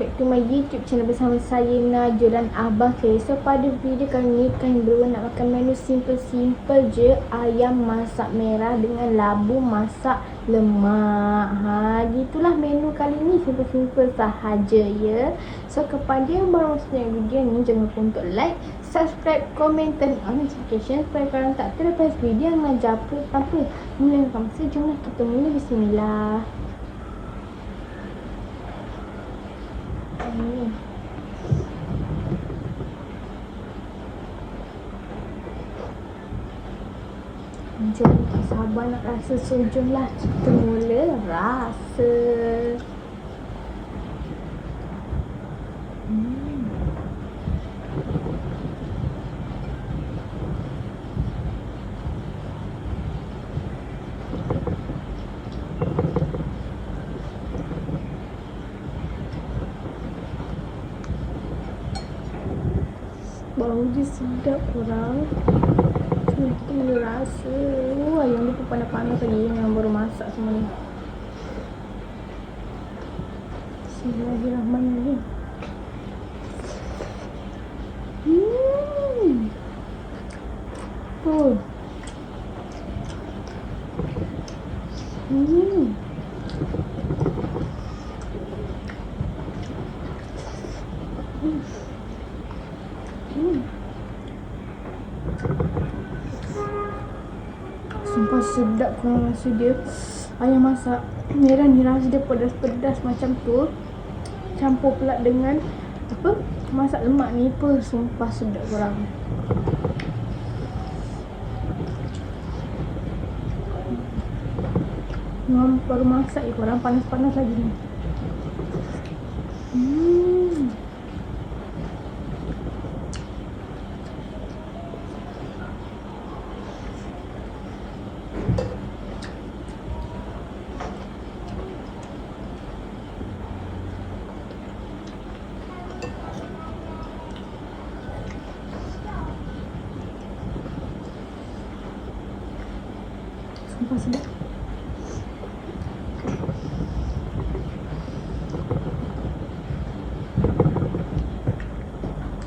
back to my YouTube channel bersama saya Najwa dan abang saya. So pada video kali ni kami berdua nak makan menu simple je, ayam masak merah dengan labu masak lemak. Gitulah menu kali ni, simple sahaja ya. So kepada yang baru masuk video ni, jangan lupa untuk like, subscribe, komen, turn on notification supaya korang tak terlepas video yang Najwa upload. Tanpa melengahkan masa, jomlah kita mula. Bismillah. Jom, tak sabar nak rasa. So jomlah kita mula rasa. Bau dia sedap korang. Cuma kita boleh rasa. Ayam dia pun panas-panas lagi, yang baru masak semua ni. Bismillahirrahmanirrahim. Sumpah sedap korang rasa dia. Ayam masak merah ni rasa dia pedas-pedas macam tu, campur pula dengan apa, masak lemak ni pun sumpah sedap korang. Memang baru masak je korang, panas-panas lagi ni. Sumpah sedap.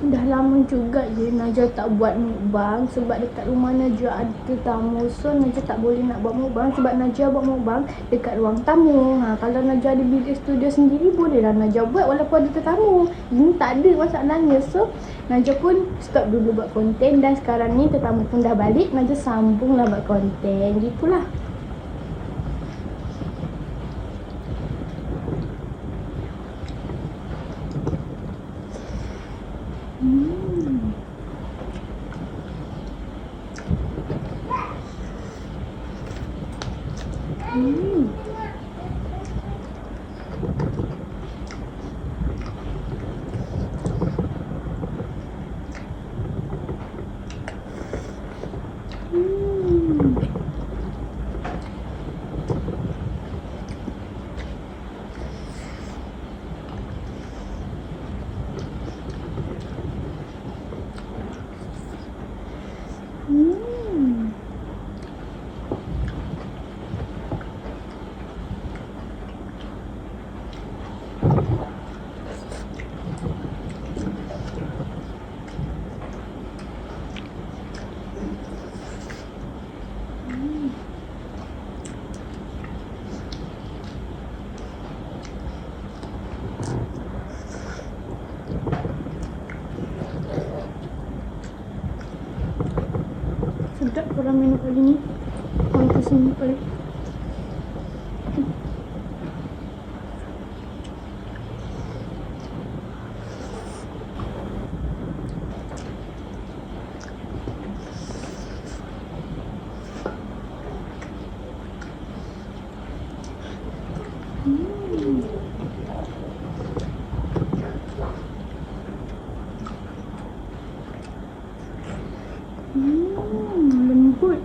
Dah lama juga je Najwa tak buat mukbang sebab dekat rumah Najwa ada tetamu. So Najwa tak boleh nak buat mukbang sebab Najwa buat mukbang dekat ruang tamu. Kalau Najwa ada bilik studio sendiri bolehlah Najwa buat walaupun ada tetamu. Ini tak ada masalahnya. So Najwa pun stop dulu buat konten dan sekarang ni tetamu pun dah balik, Najwa sambunglah buat konten. Gitulah. Sedap korang menu kali ni. Korang simple. Lembut.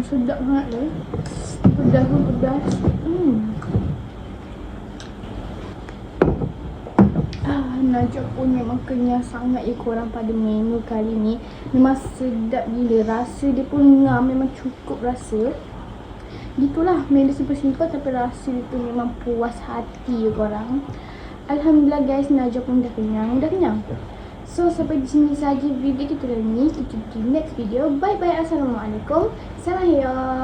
Sedap sangat tu. Pedas pun pedas. Najwa pun memang kenyang sangat ya korang pada menu kali ni. Memang sedap gila. Rasa dia pun ngam, memang cukup rasa. Gitulah, menu simple-simple tapi rasa dia tu memang puas hati ya korang. Alhamdulillah guys, Najwa pun dah kenyang. So sampai di sini saja video kita kali ni. Kita jumpa di next video. Bye bye. Assalamualaikum. Salam.